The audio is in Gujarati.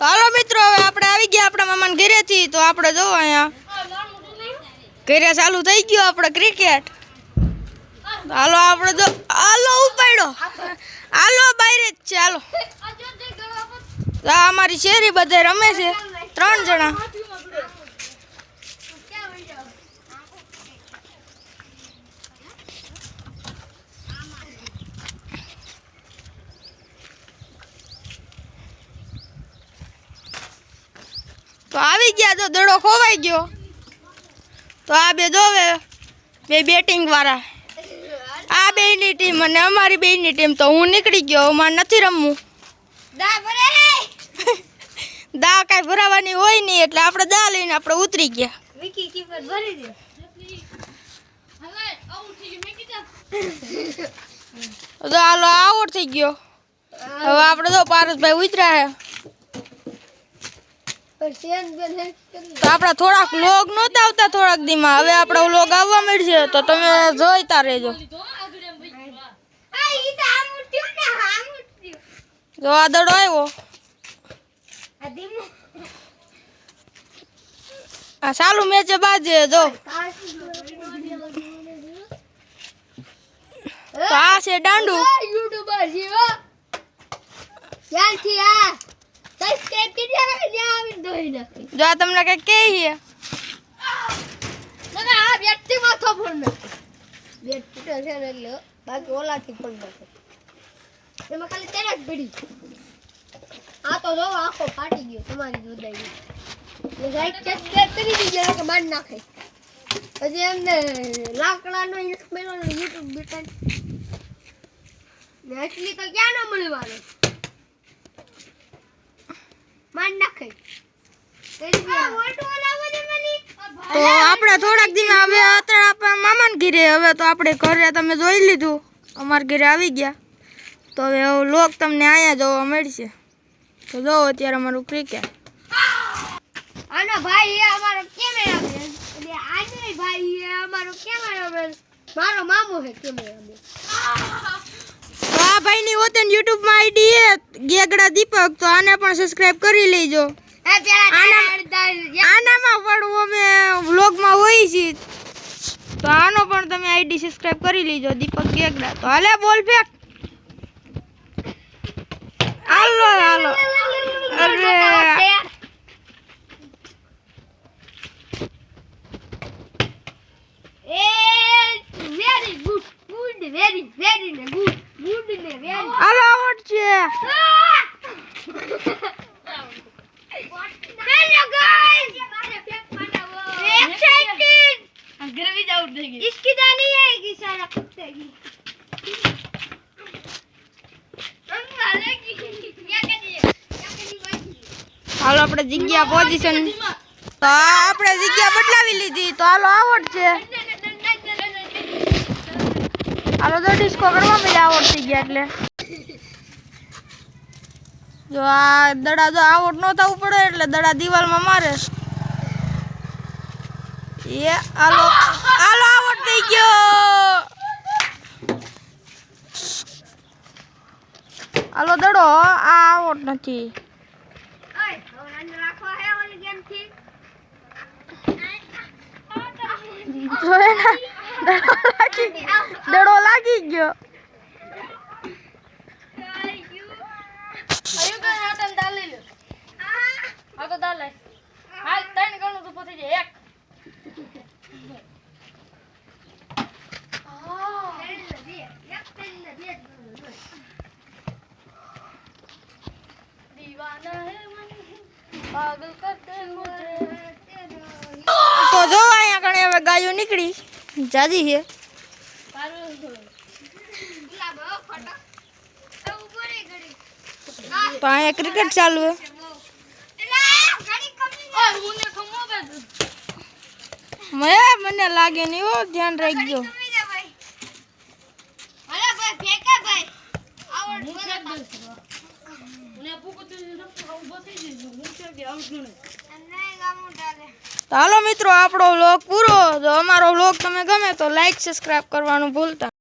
હાલો મિત્રો હવે આપણે આવી ગયા આપણા મામાના ઘરેથી તો આપણે જો અહીંયા ઘરે ચાલુ થઈ ગયો આપણે ક્રિકેટ હાલો આપણે જો હાલો ઉપાડ્યો હાલો બહાર જ છે હાલો અમારી શેરી બધે રમે છે 3 જણા તો આવી ગયા તો દડો ખોવાઈ ગયો તો આ બે જોવે બે બેટિંગ વાળા આ બેની ટીમ અને અમારી બેની ટીમ તો હું નીકળી ગયો મારે નથી રમવું દા કાંઈ ભરાવાની હોય નહીં એટલે આપણે દા લઈને આપણે ઉતરી ગયા વિકી કીપર ભરી દે તો હાલો આઉટ થઈ ગયો હવે આપણે તો પારસભાઈ ઉતર્યા છે તો આપણા થોડાક લોગ નહોતા આવતા થોડાક દીમાં હવે આપણા લોગ આવવા મળશે તો તમે જોઈતા રહેજો જો આ દડો આવ્યો આ ચાલુ મેચ બાજે જો તો આ છે દાંડુ યુટ્યુબર છે ચાલથી આ સબસ્ક્રાઇબ કરી દે આવીને દોઈ નાખી જો આ તમને કઈ કે છે મને આ વ્યક્તિ માથો ફોન નાખે વ્યક્તિ તો છે ને એટલે બાકી ઓલાથી ફોન નાખે એમાં ખાલી તેરા જ પડી આ તો જો આખો ફાટી ગયો તમારી જોડાઈ એ લાઈક સબસ્ક્રાઇબ કરી દીજો કે બાર નાખે પછી એમને લાકડાનો ઇસ્મેલો યુટ્યુબ બટન ને એટલી તો ક્યાં ન મળવાનું માર નાખે તો આપણે થોડાક દિન હવે અત્યારે આપણા મામાના ઘરે હવે તો આપણે ઘરે તમે જોઈ લીધું અમારા ઘરે આવી ગયા તો હવે લોક તમને અહીંયા જોવા મળશે તો જો અત્યારે અમારું ક્રિકેટ આનો ભાઈ એ અમારો કેમેરામેન એટલે આનો ભાઈ એ અમારો કેમેરામેન મારો મામો છે કેમેરામેન તો આ ભાઈની હોતન YouTube માં આઈડી છે ગેગડા દીપક તો આને પણ સબસ્ક્રાઇબ કરી લેજો આનામાં પણ અમે વ્લોગમાં હોય છે તો આનો પણ તમે આઈડી સબસ્ક્રાઇબ કરી લેજો દીપક ગેગડા તો હાલે બોલ ફેક હાલો હાલો અરે very good good very very ને ગુડ ગુડ ને વેરી હાલો આઉટ છે हेलो गाइस एक्साइटेड घर भी आउट देगी इसकी दानी है कि सारा कुत्ते की हम वाले की क्या करिए હાલો આપણે જગ્યા પોઝિશન તો આપણે જગ્યા બદલાવી લીધી તો હાલો આઉટ છે હાલો તો ડિસ્કો કરવા મળ્યા આઉટ થઈ ગયા એટલે જો આ દડા જો આઉટ ન થવું પડે એટલે દડા દિવાલમાં મારે એ હાલો હાલો આઉટ થઈ ગયો હાલો દડો આ આઉટ નથી ओए रन रखो है वाली गेम थी જોયે ના દડો લાગી ગયો आयु का हाथन डाल ले लो हां तो डाल ले हाल तन करू तो पथी जे एक दीवाना है मन पागल करते मुझे તો જો અહીંયા કણે હવે ગાયો નીકળી જાજી છે તો અહીંયા ક્રિકેટ ચાલુ છે મને લાગે નહીં હો ધ્યાન રાખજો તો હાલો મિત્રો આપણો વ્લોગ પૂરો જો અમારો વ્લોગ તમે ગમે તો લાઈક સબસ્ક્રાઇબ કરવાનું ભૂલતા